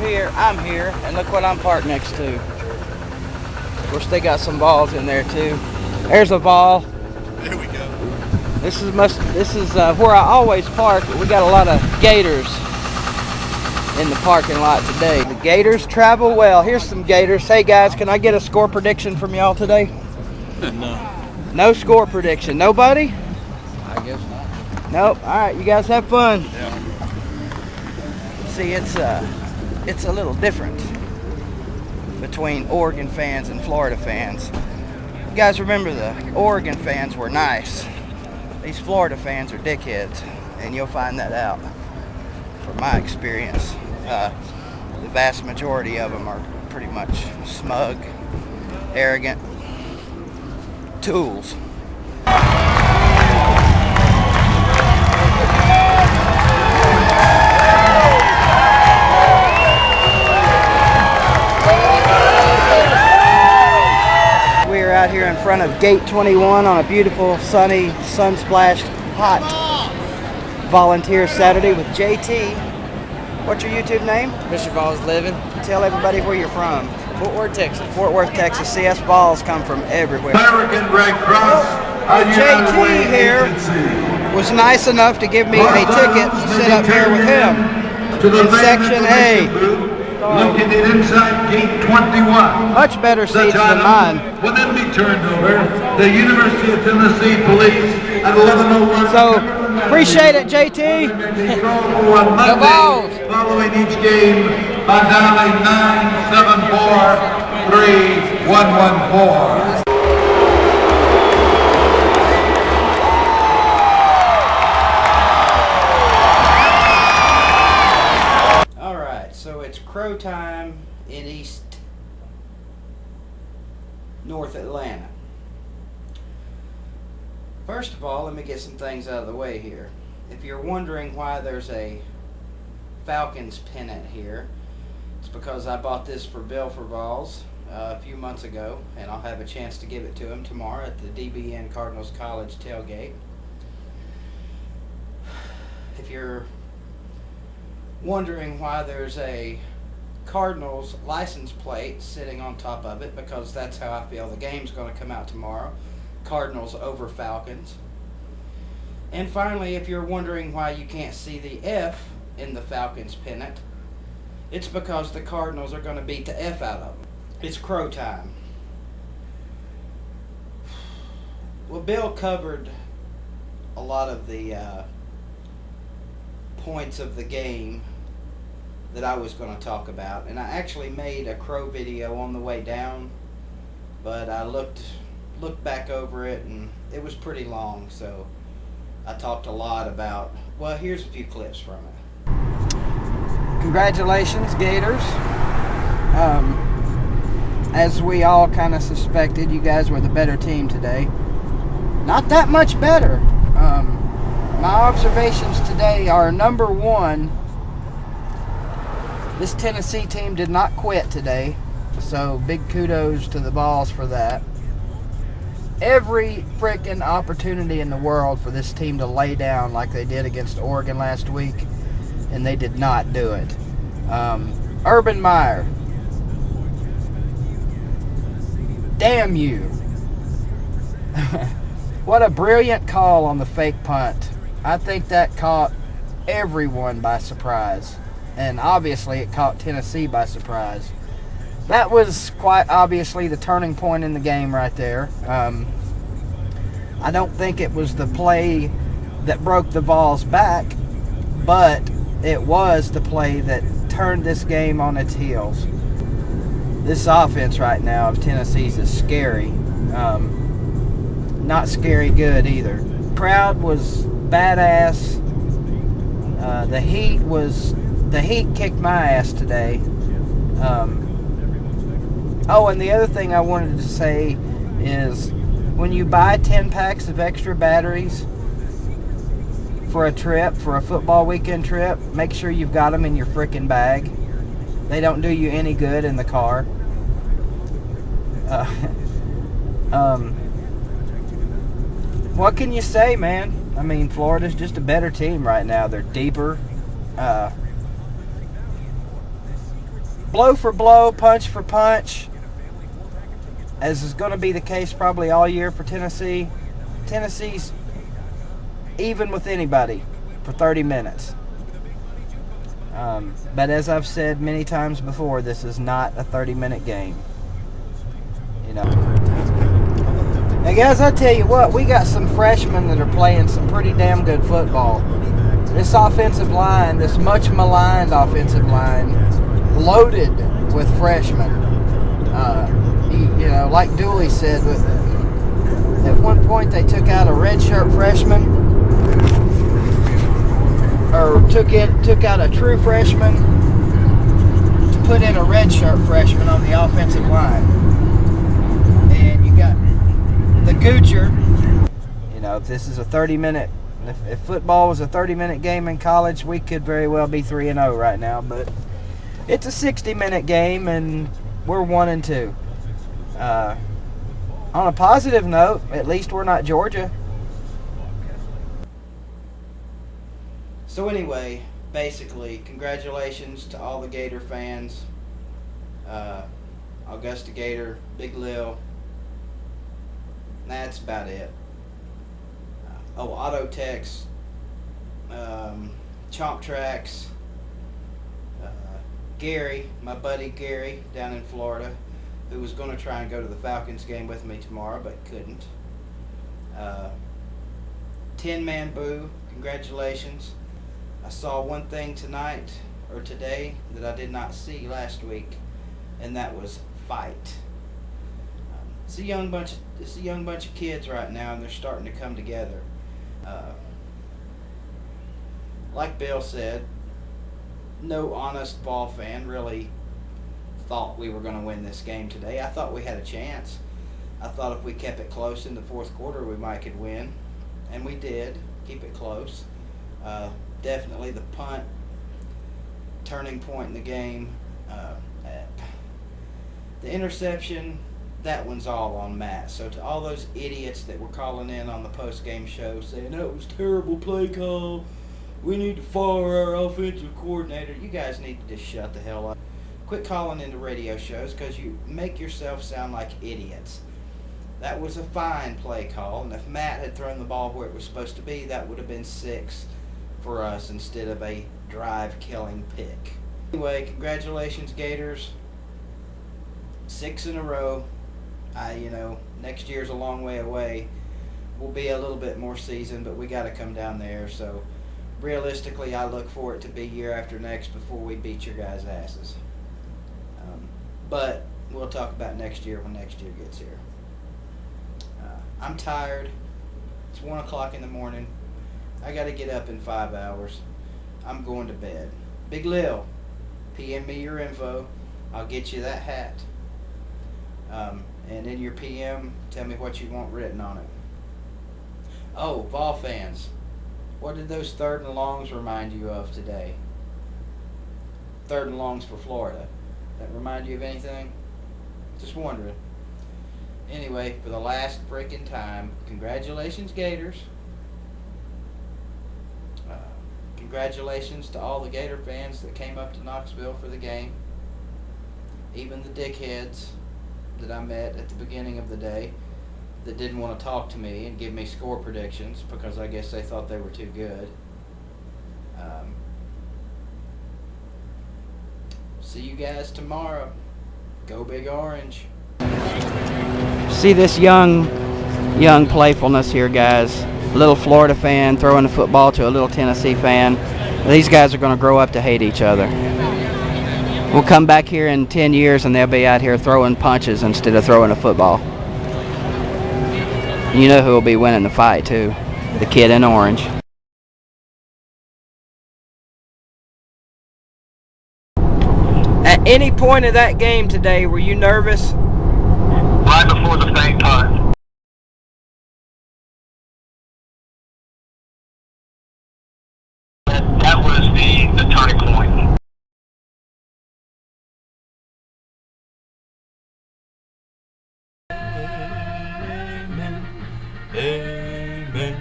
here, I'm here, and look what I'm parked next to. Of course, they got some balls in there too. There's a ball. There we go. This is where I always park, but we got a lot of gators in the parking lot today. The gators travel well. Here's some gators. Hey guys, can I get a score prediction from y'all today? No. No score prediction. Nobody? I guess not. Nope. All right, you guys have fun. Yeah. See, it's a little different between Oregon fans and Florida fans. You guys remember the Oregon fans were nice. These Florida fans are dickheads, and you'll find that out from my experience. The vast majority of them are pretty much smug, arrogant tools. We are out here in front of Gate 21 on a beautiful, sunny, sun-splashed, hot volunteer Saturday with JT. What's your YouTube name? Mr. Balls Living. Tell everybody where you're from. Fort Worth, Texas. Fort Worth, Texas. CS balls come from everywhere. American Red Cross. JT here was nice enough to give me a ticket to sit up here with him in Section A. Located inside Gate 21. Much better seats than mine. Will then be turned over. The University of Tennessee Police at 11:01. So, appreciate it, JT. The balls. Following each game by dialing 974-3114. So it's crow time in North Atlanta. First of all, let me get some things out of the way here. If you're wondering why there's a Falcons pennant here, it's because I bought this for Bill for Balls a few months ago, and I'll have a chance to give it to him tomorrow at the DBN Cardinals College tailgate. If you're wondering why there's a Cardinals license plate sitting on top of it, because that's how I feel the game's going to come out tomorrow. Cardinals over Falcons. And finally, if you're wondering why you can't see the F in the Falcons pennant, it's because the Cardinals are going to beat the F out of them. It's crow time. Well, Bill covered a lot of the points of the game that I was going to talk about, and I actually made a crow video on the way down, but I looked back over it and it was pretty long, so I talked a lot about, well, here's a few clips from it. Congratulations, Gators. As we all kind of suspected, you guys were the better team today. Not that much better. My observations today are, number one, this Tennessee team did not quit today, so big kudos to the Balls for that. Every freaking opportunity in the world for this team to lay down like they did against Oregon last week, and they did not do it. Urban Meyer, damn you. What a brilliant call on the fake punt. I think that caught everyone by surprise. And obviously it caught Tennessee by surprise. That was quite obviously the turning point in the game right there. I don't think it was the play that broke the Vols back, but it was the play that turned this game on its heels. This offense right now of Tennessee's is scary. Not scary good either. Crowd was badass. The heat kicked my ass today. Oh, and the other thing I wanted to say is, when you buy 10 packs of extra batteries for a trip, for a football weekend trip, make sure you've got them in your frickin' bag. They don't do you any good in the car. What can you say, man? I mean, Florida's just a better team right now. They're deeper. blow for blow, punch for punch, as is going to be the case probably all year for Tennessee. Tennessee's even with anybody for 30 minutes. But as I've said many times before, this is not a 30-minute game. You know. Now, guys, I tell you what, we got some freshmen that are playing some pretty damn good football. This offensive line, this much maligned offensive line, loaded with freshmen. You know, like Dooley said, at one point they took out a redshirt freshman, or took out a true freshman to put in a redshirt freshman on the offensive line. And you got the Goocher. You know, if this is a 30-minute, if football was a 30-minute game in college, we could very well be 3-0 right now. But it's a 60-minute game, and we're 1-2. On a positive note, at least we're not Georgia. So anyway, basically, congratulations to all the Gator fans. Augusta Gator, Big Lil. That's about it. Auto Tex, Chomp Tracks, Gary, my buddy Gary down in Florida, who was going to try and go to the Falcons game with me tomorrow but couldn't. 10-Man Boo, congratulations. I saw one thing today that I did not see last week, and that was fight. It's a young bunch of kids right now, and they're starting to come together. Like Bill said, no honest ball fan really thought we were going to win this game today. I thought we had a chance. I thought if we kept it close in the fourth quarter, we might could win, and we did keep it close. Definitely the punt turning point in the game. The interception, that one's all on Matt. So to all those idiots that were calling in on the post-game show saying that was terrible play call, we need to fire our offensive coordinator, you guys need to just shut the hell up. Quit calling into radio shows because you make yourself sound like idiots. That was a fine play call, and if Matt had thrown the ball where it was supposed to be, that would have been 6 for us instead of a drive-killing pick. Anyway, congratulations, Gators. 6 in a row. Next year's a long way away. We'll be a little bit more seasoned, but we got to come down there. So, realistically, I look for it to be year after next before we beat your guys' asses. But we'll talk about next year when next year gets here. I'm tired. It's 1 o'clock in the morning. I got to get up in 5 hours. I'm going to bed. Big Lil, PM me your info. I'll get you that hat. And in your PM, tell me what you want written on it. Oh, Vol fans, what did those 3rd and longs remind you of today? 3rd and longs for Florida. That remind you of anything? Just wondering. Anyway, for the last freaking time, congratulations, Gators. Congratulations to all the Gator fans that came up to Knoxville for the game. Even the dickheads that I met at the beginning of the day that didn't want to talk to me and give me score predictions because I guess they thought they were too good. See you guys tomorrow. Go Big Orange. See this young playfulness here, guys. A little Florida fan throwing the football to a little Tennessee fan. These guys are going to grow up to hate each other. We'll come back here in 10 years and they'll be out here throwing punches instead of throwing a football. You know who will be winning the fight, too. The kid in orange. At any point of that game today, were you nervous? Right before the fake punt. That was the turning point. Amen. Amen.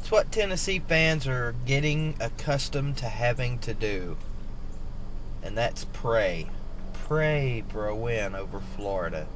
It's what Tennessee fans are getting accustomed to having to do. And that's pray. Pray for a win over Florida.